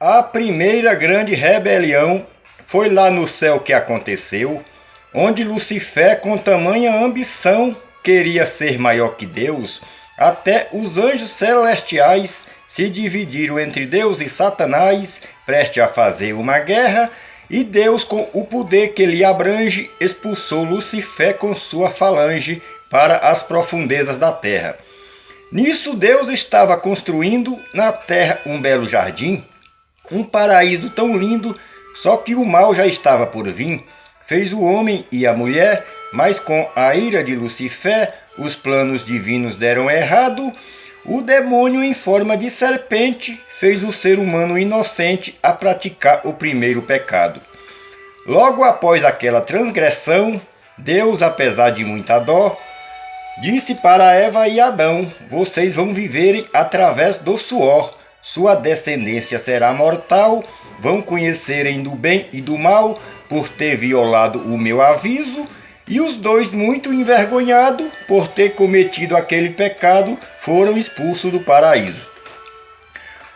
A primeira grande rebelião foi lá no céu que aconteceu, onde Lucifer, com tamanha ambição, queria ser maior que Deus. Até os anjos celestiais se dividiram entre Deus e Satanás, preste a fazer uma guerra, e Deus, com o poder que lhe abrange, expulsou Lucifer com sua falange para as profundezas da terra. Nisso Deus estava construindo na terra um belo jardim, um paraíso tão lindo, só que o mal já estava por vir. Fez o homem e a mulher, mas com a ira de Lucifer, os planos divinos deram errado. O demônio, em forma de serpente, fez o ser humano inocente a praticar o primeiro pecado. Logo após aquela transgressão, Deus, apesar de muita dó, disse para Eva e Adão: vocês vão viverem através do suor. Sua descendência será mortal, vão conhecerem do bem e do mal, por ter violado o meu aviso. E os dois, muito envergonhados por ter cometido aquele pecado, foram expulsos do paraíso.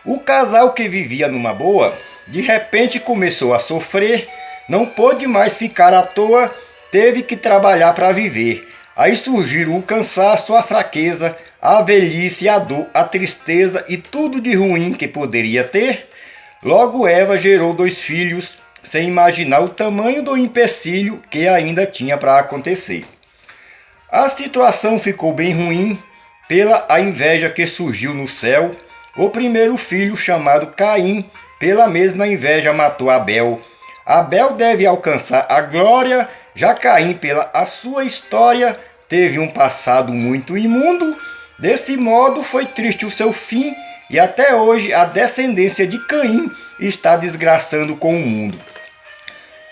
O casal, que vivia numa boa, de repente começou a sofrer, não pôde mais ficar à toa, teve que trabalhar para viver. Aí surgiram o cansaço, a fraqueza, a velhice, a dor, a tristeza e tudo de ruim que poderia ter. Logo Eva gerou 2 filhos, sem imaginar o tamanho do empecilho que ainda tinha para acontecer. A situação ficou bem ruim pela a inveja que surgiu no céu. O primeiro filho, chamado Caim, pela mesma inveja matou Abel. Abel deve alcançar a glória, já Caim, pela a sua história, teve um passado muito imundo. Desse modo foi triste o seu fim, e até hoje a descendência de Caim está desgraçando com o mundo.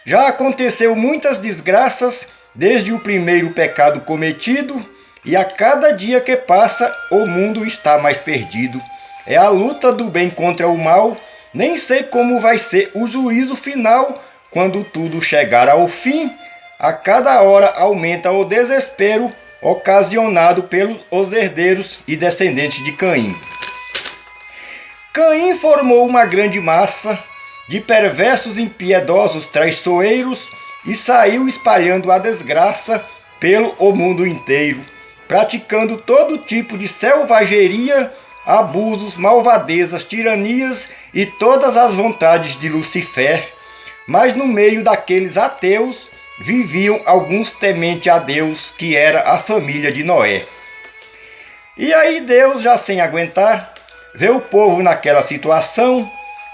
Já aconteceu muitas desgraças desde o primeiro pecado cometido, e a cada dia que passa o mundo está mais perdido. É a luta do bem contra o mal. Nem sei como vai ser o juízo final quando tudo chegar ao fim. A cada hora aumenta o desespero ocasionado pelos herdeiros e descendentes de Caim. Caim formou uma grande massa de perversos, impiedosos, traiçoeiros e saiu espalhando a desgraça pelo mundo inteiro, praticando todo tipo de selvageria, abusos, malvadezas, tiranias e todas as vontades de Lucifer. Mas no meio daqueles ateus viviam alguns tementes a Deus, que era a família de Noé. E aí Deus, já sem aguentar, vê o povo naquela situação,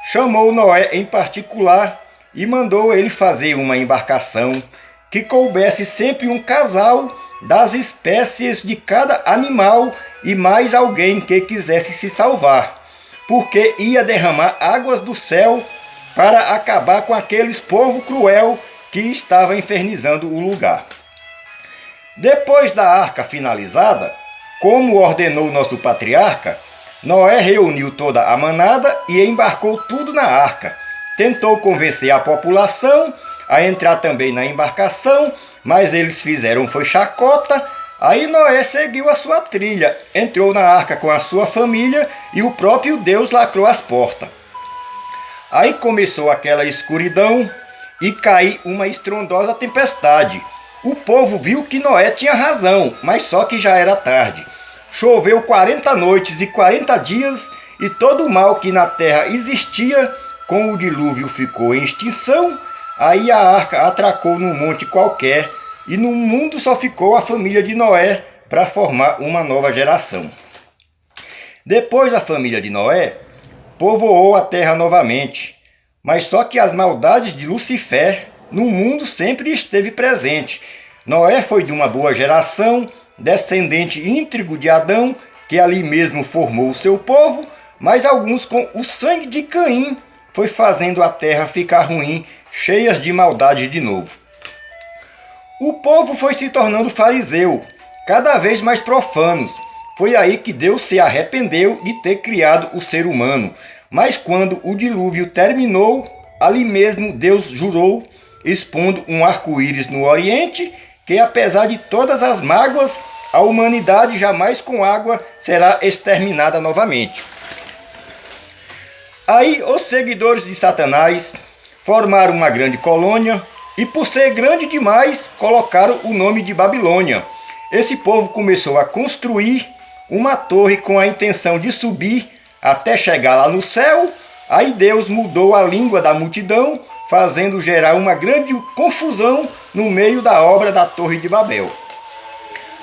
chamou Noé em particular e mandou ele fazer uma embarcação que coubesse sempre um casal das espécies de cada animal e mais alguém que quisesse se salvar, porque ia derramar águas do céu para acabar com aqueles povo cruel que estava infernizando o lugar. Depois da arca finalizada, como ordenou nosso patriarca, Noé reuniu toda a manada e embarcou tudo na arca. Tentou convencer a população a entrar também na embarcação, mas eles fizeram foi chacota. Aí Noé seguiu a sua trilha, entrou na arca com a sua família e o próprio Deus lacrou as portas. Aí começou aquela escuridão e caiu uma estrondosa tempestade. O povo viu que Noé tinha razão, mas só que já era tarde. Choveu 40 noites e 40 dias, e todo o mal que na terra existia, com o dilúvio ficou em extinção. Aí a arca atracou num monte qualquer, e no mundo só ficou a família de Noé para formar uma nova geração. Depois da família de Noé, povoou a terra novamente, mas só que as maldades de Lucifer no mundo sempre esteve presente. Noé foi de uma boa geração, descendente íntegro de Adão, que ali mesmo formou o seu povo, mas alguns com o sangue de Caim foi fazendo a terra ficar ruim, cheias de maldade de novo. O povo foi se tornando fariseu, cada vez mais profanos. Foi aí que Deus se arrependeu de ter criado o ser humano. Mas quando o dilúvio terminou, ali mesmo Deus jurou, expondo um arco-íris no Oriente, que apesar de todas as mágoas, a humanidade jamais com água será exterminada novamente. Aí os seguidores de Satanás formaram uma grande colônia e, por ser grande demais, colocaram o nome de Babilônia. Esse povo começou a construir uma torre com a intenção de subir até chegar lá no céu. Aí Deus mudou a língua da multidão, fazendo gerar uma grande confusão no meio da obra da Torre de Babel.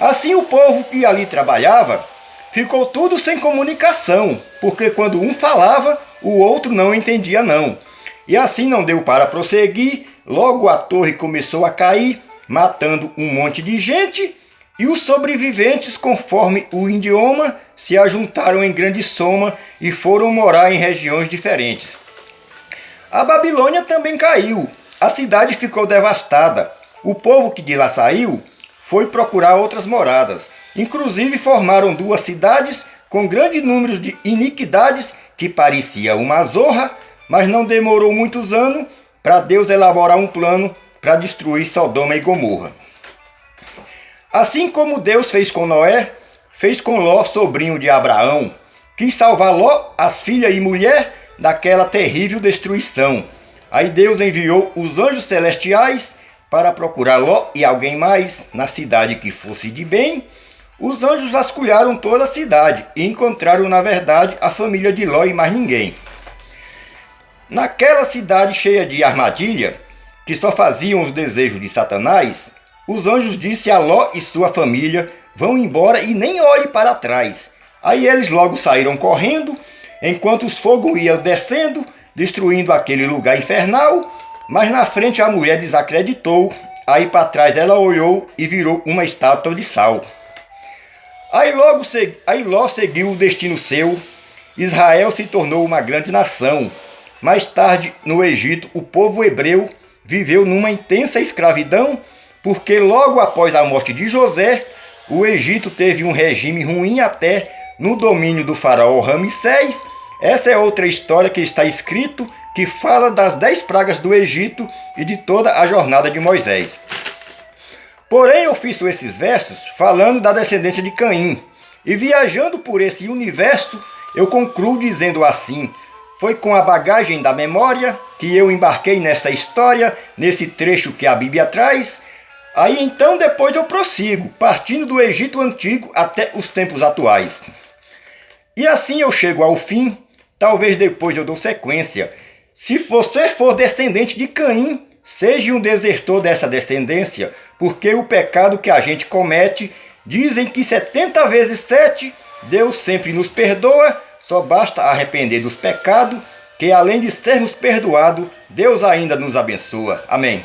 Assim o povo que ali trabalhava ficou tudo sem comunicação, porque quando um falava, o outro não entendia não. E assim não deu para prosseguir, logo a torre começou a cair, matando um monte de gente, e os sobreviventes, conforme o idioma, se ajuntaram em grande soma e foram morar em regiões diferentes. A Babilônia também caiu, a cidade ficou devastada. O povo que de lá saiu foi procurar outras moradas. Inclusive formaram duas cidades com grande número de iniquidades que parecia uma zorra, mas não demorou muitos anos para Deus elaborar um plano para destruir Sodoma e Gomorra. Assim como Deus fez com Noé, fez com Ló, sobrinho de Abraão, quis salvar Ló, as filhas e mulher, daquela terrível destruição. Aí Deus enviou os anjos celestiais para procurar Ló e alguém mais na cidade que fosse de bem. Os anjos vasculharam toda a cidade e encontraram, na verdade, a família de Ló e mais ninguém. Naquela cidade cheia de armadilha, que só faziam os desejos de Satanás, os anjos disseram a Ló e sua família: vão embora e nem olhe para trás. Aí eles logo saíram correndo, enquanto os fogos iam descendo, destruindo aquele lugar infernal. Mas na frente a mulher desacreditou. Aí para trás ela olhou e virou uma estátua de sal. Aí Ló seguiu o destino seu. Israel se tornou uma grande nação. Mais tarde, no Egito, o povo hebreu viveu numa intensa escravidão, porque logo após a morte de José, o Egito teve um regime ruim até no domínio do faraó Ramsés. Essa é outra história que está escrito, que fala das 10 pragas do Egito e de toda a jornada de Moisés. Porém, eu fiz esses versos falando da descendência de Caim. E viajando por esse universo, eu concluo dizendo assim: foi com a bagagem da memória que eu embarquei nessa história, nesse trecho que a Bíblia traz. Aí então depois eu prossigo, partindo do Egito Antigo até os tempos atuais. E assim eu chego ao fim, talvez depois eu dou sequência. Se você for descendente de Caim, seja um desertor dessa descendência, porque o pecado que a gente comete, dizem que 70 vezes 7, Deus sempre nos perdoa, só basta arrepender dos pecados, que além de sermos perdoados, Deus ainda nos abençoa. Amém.